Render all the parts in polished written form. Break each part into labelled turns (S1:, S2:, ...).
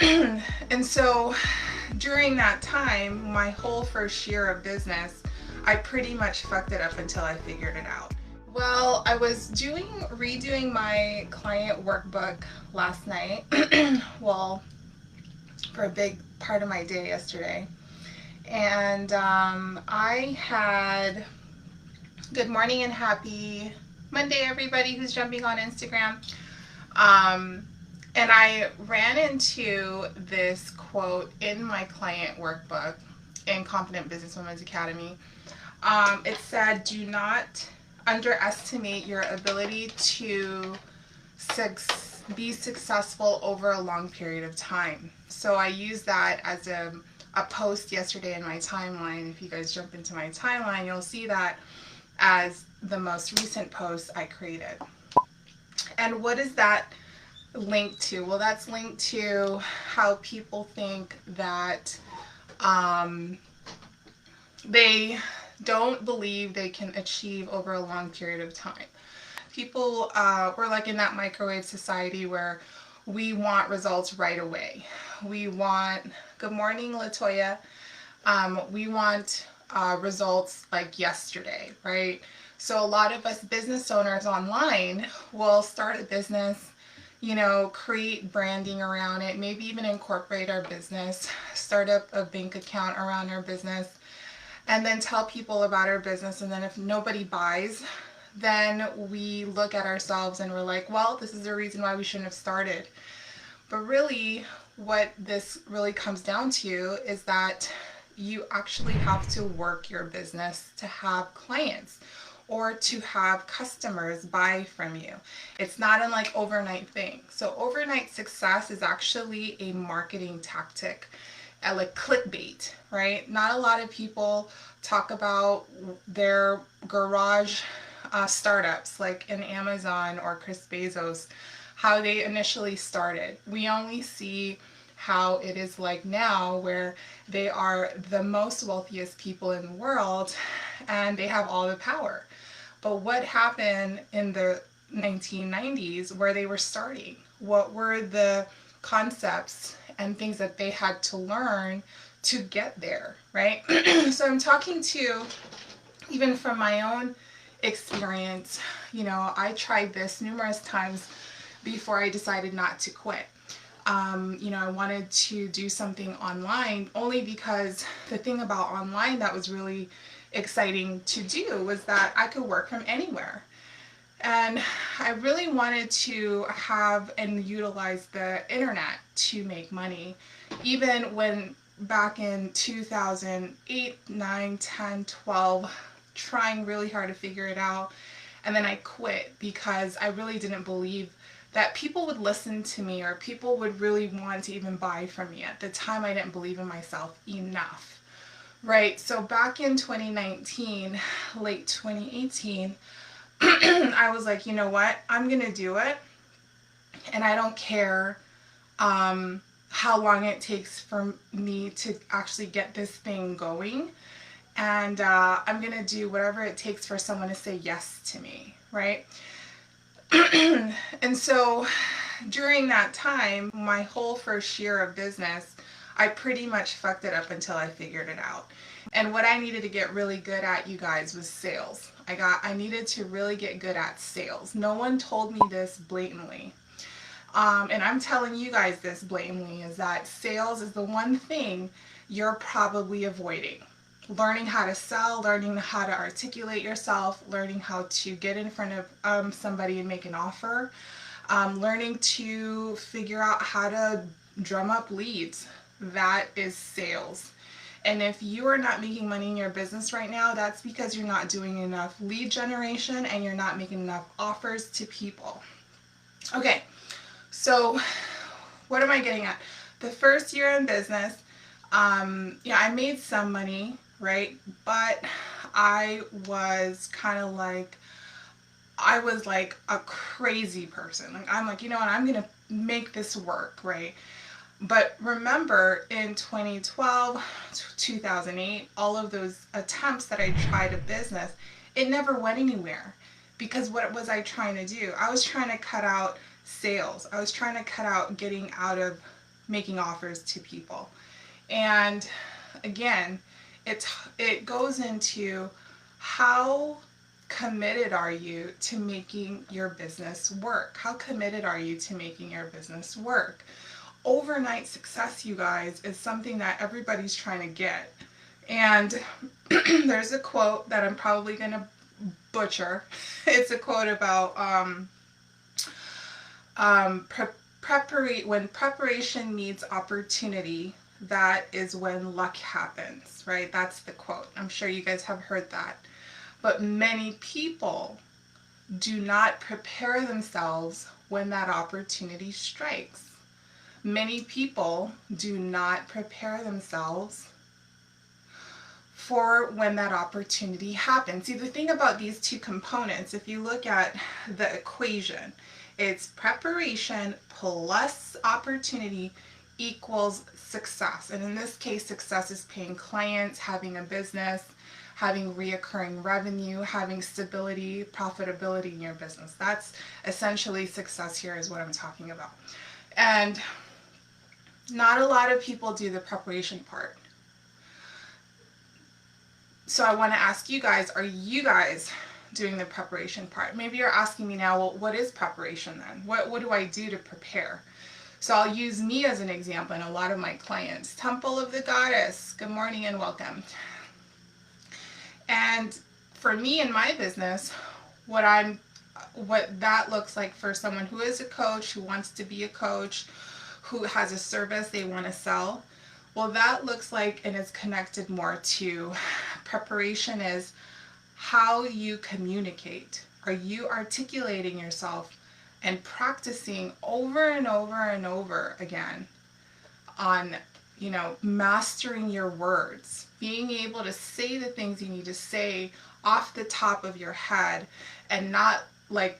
S1: And so during that time, my whole first year of business, I pretty much fucked it up until I figured it out. Well, I was redoing my client workbook last night. Well, for a big part of my day yesterday. And I had good morning and happy Monday, everybody who's jumping on Instagram. Um, and I ran into this quote in my client workbook in Confident Businesswomen's Academy. It said, "Do not underestimate your ability to be successful over a long period of time." So I used that as a post yesterday in my timeline. If you guys jump into my timeline, you'll see that as the most recent post I created. And what is that linked to? Well, that's linked to how people think that they don't believe they can achieve over a long period of time. People, we're like in that microwave society where we want results right away. We want, good morning, Latoya. We want results like yesterday, right? So a lot of us business owners online will start a business, create branding around it, maybe even incorporate our business, start up a bank account around our business, and then tell people about our business. And then if nobody buys, then we look at ourselves and we're like, well, this is the reason why we shouldn't have started. But really, what this really comes down to is that you actually have to work your business to have clients or to have customers buy from you. It's not an like overnight thing. So overnight success is actually a marketing tactic, like clickbait, right? Not a lot of people talk about their garage startups like in Amazon or Chris Bezos, how they initially started. We only see how it is like now, where they are the most wealthiest people in the world and they have all the power. But what happened in the 1990s where they were starting? What were the concepts and things that they had to learn to get there, right? So I'm talking to, even from my own experience, I tried this numerous times before I decided not to quit. I wanted to do something online only because the thing about online that was really exciting to do was that I could work from anywhere. And I really wanted to have and utilize the internet to make money. Even when back in 2008, 9, 10, 12, trying really hard to figure it out. And then I quit because I really didn't believe that people would listen to me or people would really want to even buy from me. At the time, I didn't believe in myself enough, right? So back in 2019, late 2018, I was like, you know what? I'm going to do it. And I don't care how long it takes for me to actually get this thing going. And I'm going to do whatever it takes for someone to say yes to me, right? And so during that time, my whole first year of business, I pretty much fucked it up until I figured it out. And what I needed to get really good at, you guys, was sales. I needed to really get good at sales. No one told me this blatantly. And I'm telling you guys this blatantly, is that sales is the one thing you're probably avoiding. Learning how to sell, learning how to articulate yourself, learning how to get in front of somebody and make an offer, learning to figure out how to drum up leads. That is sales. And if you are not making money in your business right now, that's because you're not doing enough lead generation and you're not making enough offers to people. Okay, so what am I getting at? The first year in business, I made some money, right? But I was like a crazy person. Like, I'm like, you know what, I'm going to make this work, right? But remember, in 2012, 2008, all of those attempts that I tried a business, it never went anywhere. Because what was I trying to do? I was trying to cut out sales. I was trying to cut out getting out of making offers to people. And again, it goes into how committed are you to making your business work? How committed are you to making your business work? Overnight success, you guys, is something that everybody's trying to get. And there's a quote that I'm probably going to butcher. It's a quote about when preparation meets opportunity, that is when luck happens, right? That's the quote. I'm sure you guys have heard that. But many people do not prepare themselves when that opportunity strikes. Many people do not prepare themselves for when that opportunity happens. See, the thing about these two components, if you look at the equation, it's preparation plus opportunity equals success. And in this case, success is paying clients, having a business, having reoccurring revenue, having stability, profitability in your business. That's essentially success here is what I'm talking about. And not a lot of people do the preparation part. So I want to ask you guys, are you guys doing the preparation part? Maybe you're asking me now, well, what is preparation then? What do I do to prepare? So I'll use me as an example and a lot of my clients. Temple of the Goddess, good morning and welcome. And for me in my business, what that looks like for someone who is a coach, who wants to be a coach, who has a service they want to sell, well, that looks like and is connected more to preparation is how you communicate. Are you articulating yourself and practicing over and over and over again on, mastering your words, being able to say the things you need to say off the top of your head and not like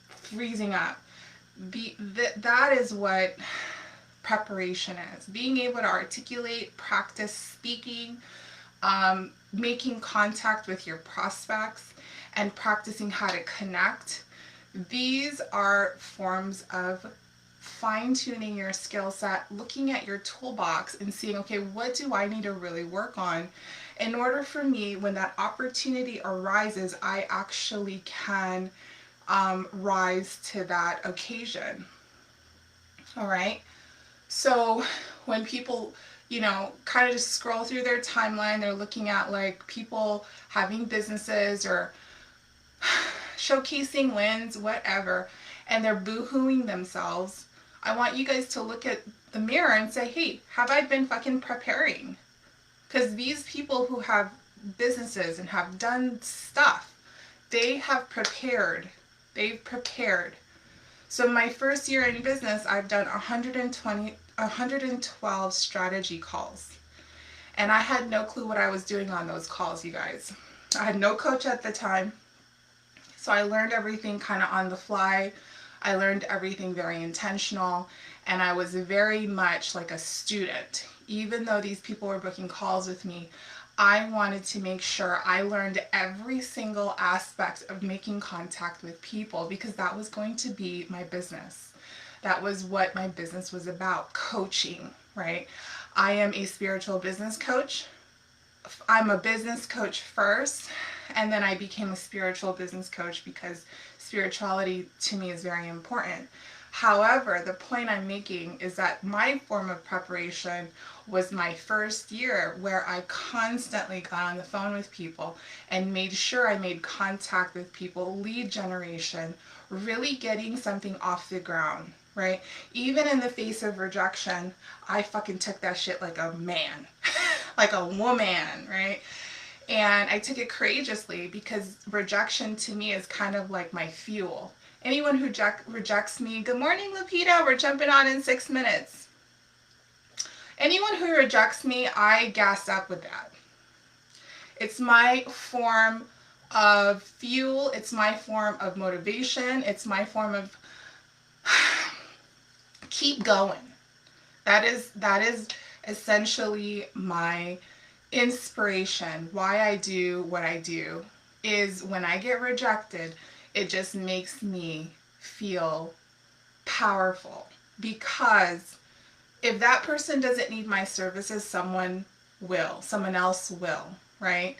S1: freezing up. That is what preparation is. Being able to articulate, practice speaking, making contact with your prospects, and practicing how to connect. These are forms of fine-tuning your skill set, looking at your toolbox and seeing, okay, what do I need to really work on in order for me, when that opportunity arises, I actually can rise to that occasion. All right. So when people, kind of just scroll through their timeline, they're looking at like people having businesses or showcasing wins, whatever, and they're boo-hooing themselves. I want you guys to look at the mirror and say, hey, have I been fucking preparing? Because these people who have businesses and have done stuff, they have prepared. They've prepared. So my first year in business, I've done 112 strategy calls. And I had no clue what I was doing on those calls, you guys. I had no coach at the time. So I learned everything kind of on the fly. I learned everything very intentional. And I was very much like a student. Even though these people were booking calls with me, I wanted to make sure I learned every single aspect of making contact with people, because that was going to be my business. That was what my business was about, coaching, right? I am a spiritual business coach. I'm a business coach first, and then I became a spiritual business coach because spirituality to me is very important. However, the point I'm making is that my form of preparation was my first year, where I constantly got on the phone with people and made sure I made contact with people, lead generation, really getting something off the ground, right? Even in the face of rejection, I fucking took that shit like a man, like a woman, right? And I took it courageously, because rejection to me is kind of like my fuel. Anyone who rejects me, good morning, Lupita, we're jumping on in 6 minutes. Anyone who rejects me, I gas up with that. It's my form of fuel. It's my form of motivation. It's my form of keep going. That is essentially my inspiration. Why I do what I do is when I get rejected, it just makes me feel powerful, because If that person doesn't need my services, someone else will, right?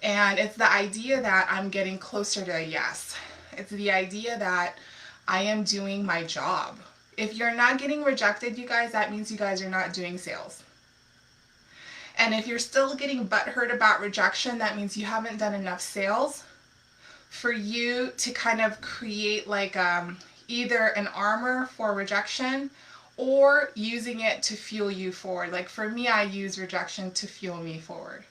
S1: And it's the idea that I'm getting closer to a yes. It's the idea that I am doing my job. If you're not getting rejected, you guys, that means you guys are not doing sales. And if you're still getting butthurt about rejection, that means you haven't done enough sales for you to kind of create like either an armor for rejection or using it to fuel you forward. Like for me, I use rejection to fuel me forward.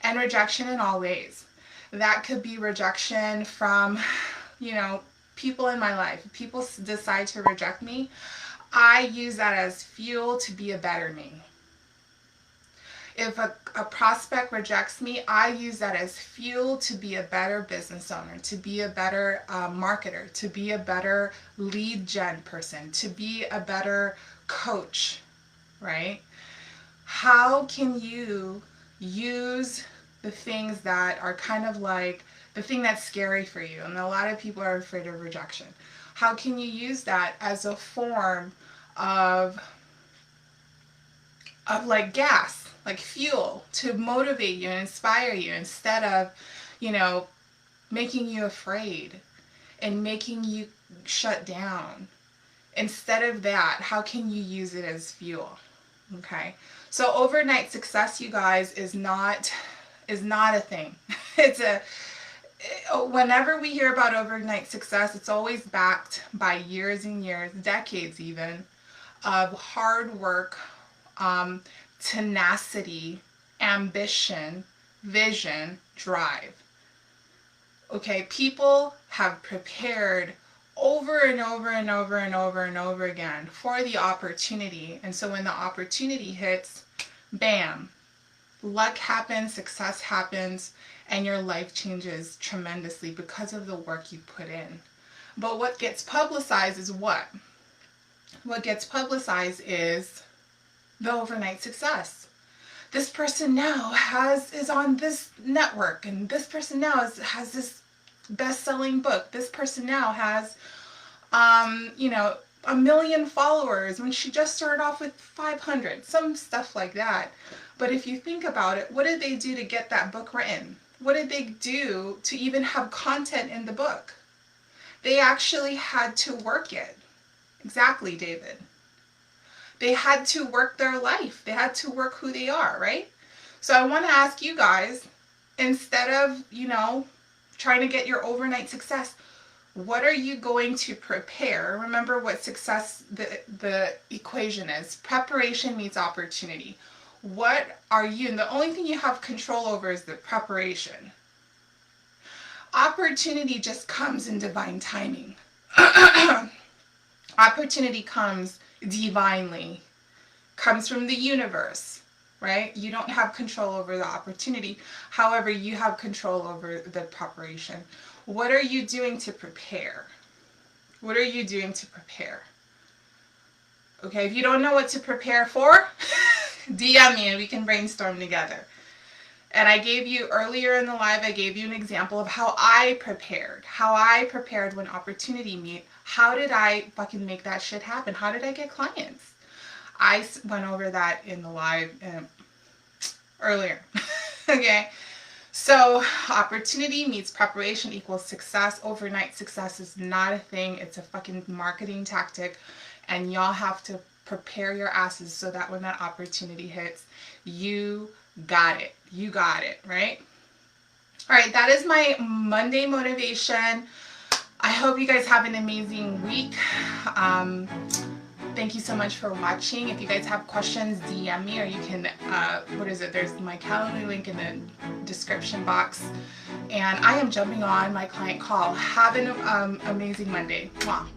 S1: And rejection in all ways. That could be rejection from, people in my life. If people decide to reject me, I use that as fuel to be a better me. If a prospect rejects me, I use that as fuel to be a better business owner, to be a better marketer, to be a better lead gen person, to be a better coach, right? How can you use the things that are kind of like the thing that's scary for you? And a lot of people are afraid of rejection. How can you use that as a form of like gas, like fuel to motivate you and inspire you instead of, making you afraid and making you shut down? Instead of that, how can you use it as fuel? Okay. So overnight success, you guys, is not a thing. Whenever we hear about overnight success, it's always backed by years and years, decades even, of hard work, tenacity, ambition, vision, drive. Okay, people have prepared over and over and over and over and over again for the opportunity. And so when the opportunity hits, bam, luck happens, success happens, and your life changes tremendously because of the work you put in. But what gets publicized is what? What gets publicized is the overnight success. This person now is on this network, and this person now has this best-selling book. This person now has, 1 million followers when she just started off with 500, some stuff like that. But if you think about it, what did they do to get that book written? What did they do to even have content in the book? They actually had to work it. Exactly, David. They had to work their life. They had to work who they are, right? So I want to ask you guys, instead of, trying to get your overnight success, what are you going to prepare? Remember what success, the equation is. Preparation meets opportunity. What are you, and the only thing you have control over is the preparation. Opportunity just comes in divine timing. Opportunity comes divinely, comes from the universe, right? You don't have control over the opportunity. However, you have control over the preparation. What are you doing to prepare? What are you doing to prepare? Okay, if you don't know what to prepare for, DM me and we can brainstorm together. And I gave you earlier in the live, I gave you an example of how I prepared when opportunity meet. How did I fucking make that shit happen? How did I get clients? I went over that in the live earlier. Okay. So opportunity meets preparation equals success. Overnight success is not a thing. It's a fucking marketing tactic. And y'all have to prepare your asses so that when that opportunity hits, you got it. You got it, right? All right, that is my Monday motivation. I hope you guys have an amazing week. Thank you so much for watching. If you guys have questions, DM me, or you can, there's my Calendly link in the description box. And I am jumping on my client call. Have an amazing Monday. Mwah.